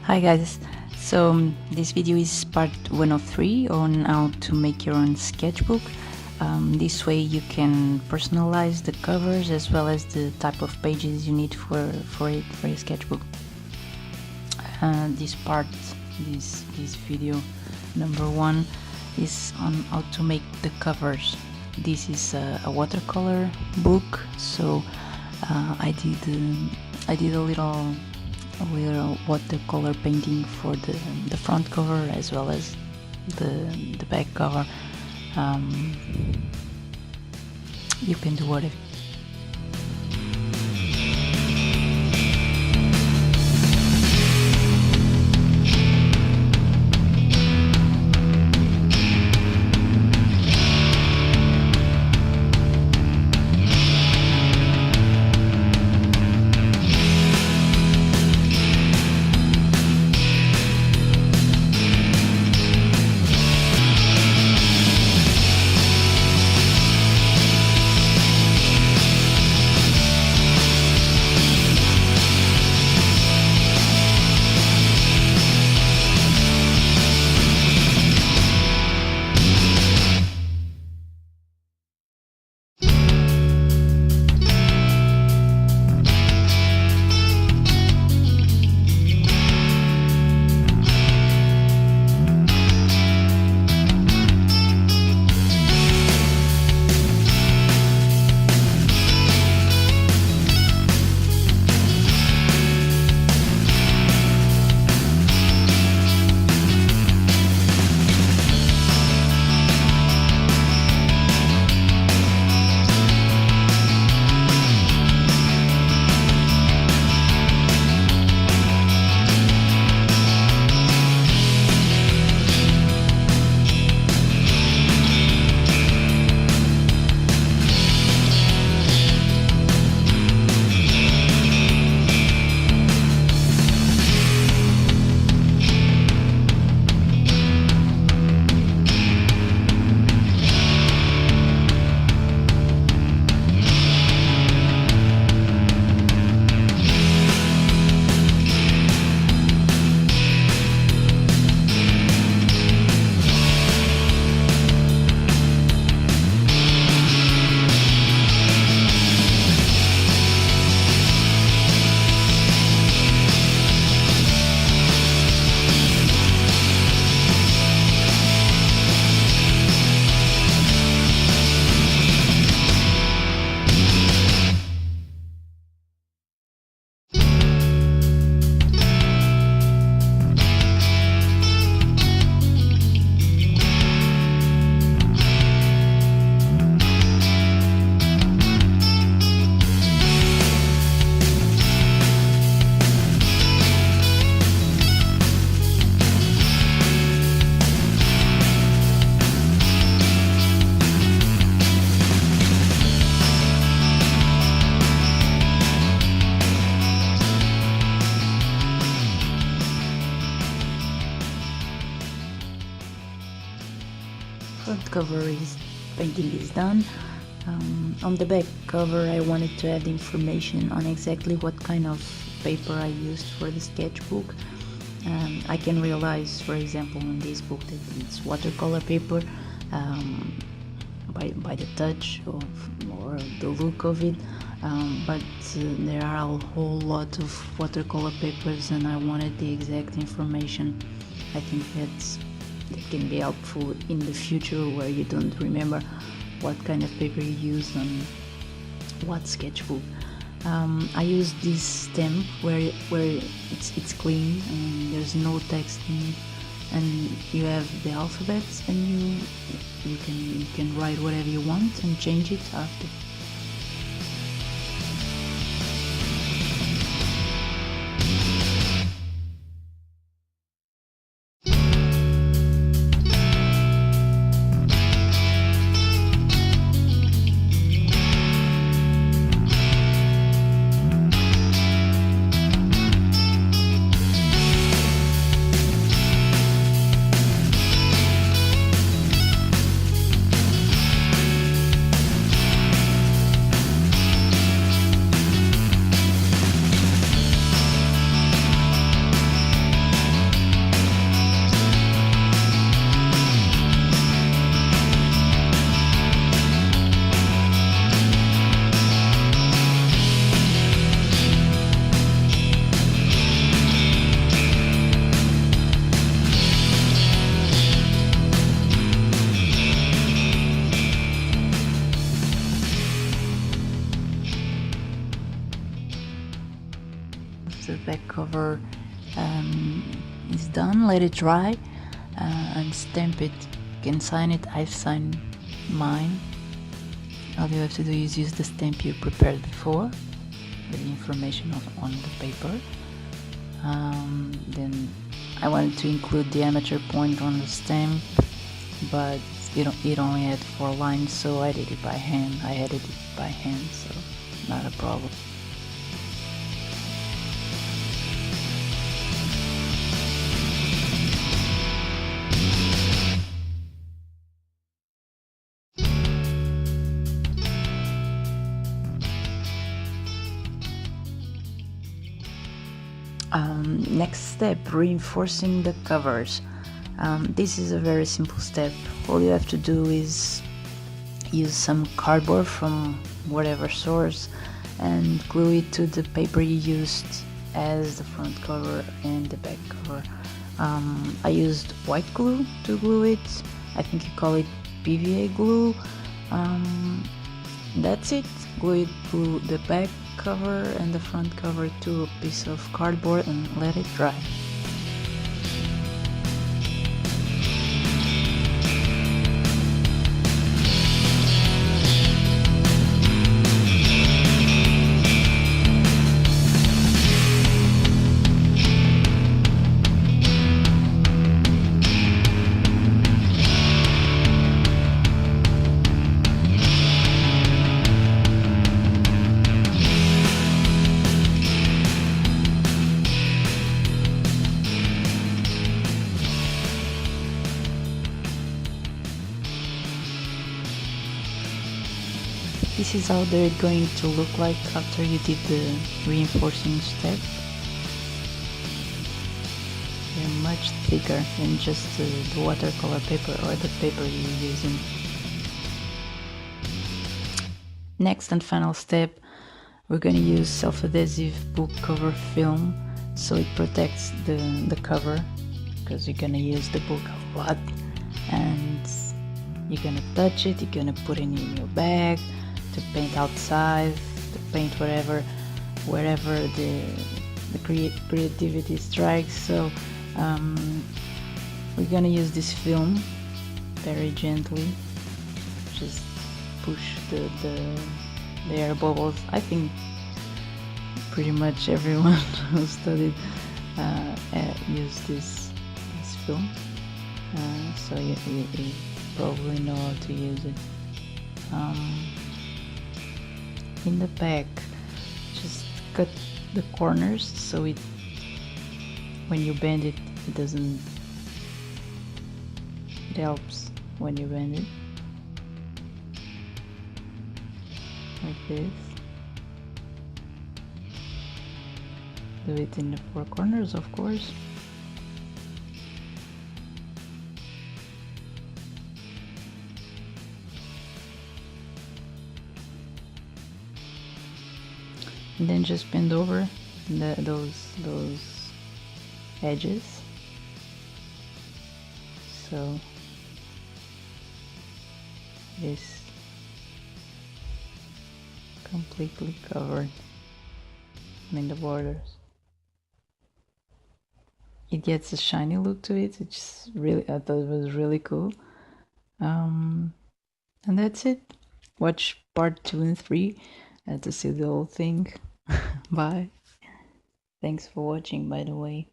Hi guys, so this video is part 1 of 3 on how to make your own sketchbook. This way you can personalize the covers as well as the type of pages you need for your sketchbook. This video number 1 is on how to make the covers. This is a watercolor book, so I did a little watercolor painting for the front cover as well as the back cover. You can do whatever. Front cover painting is done. On the back cover I wanted to add information on exactly what kind of paper I used for the sketchbook. I can realize, for example, in this book that it's watercolor paper by the touch or the look of it, but there are a whole lot of watercolor papers and I wanted the exact information. I think that can be helpful in the future where you don't remember what kind of paper you used on what sketchbook. I use this stamp where it's clean and there's no text in it, and you have the alphabets and you can write whatever you want and change it after. the back cover is done, let it dry and stamp it. You can sign it. I've signed mine. All you have to do is use the stamp you prepared before with the information on the paper. Then I wanted to include the amateur point on the stamp, but it only had 4 lines, so I did it by hand. I edited it by hand, so not a problem. Next step, reinforcing the covers. This is a very simple step. All you have to do is use some cardboard from whatever source and glue it to the paper you used as the front cover and the back cover. I used white glue to glue it. I think you call it PVA glue. That's it. Glue the back cover and the front cover to a piece of cardboard and let it dry. This is how they're going to look like after you did the reinforcing step. They're much thicker than just the watercolor paper or the paper you're using. Next and final step, we're going to use self-adhesive book cover film, so it protects the cover, because you're going to use the book a lot and you're going to touch it, you're going to put it in your bag, to paint outside, to paint wherever the creativity strikes. So we're gonna use this film very gently, just push the air bubbles. I think pretty much everyone who studied used this film, so you probably know how to use it. In the back, just cut the corners so when you bend it, it helps when you bend it, like this. Do it in the 4 corners, of course. And then just bend over those edges, so this completely covered, the borders. It gets a shiny look to it, which I thought it was really cool. And that's it. Watch part 2 and 3 to see the whole thing. Bye. Thanks for watching, by the way.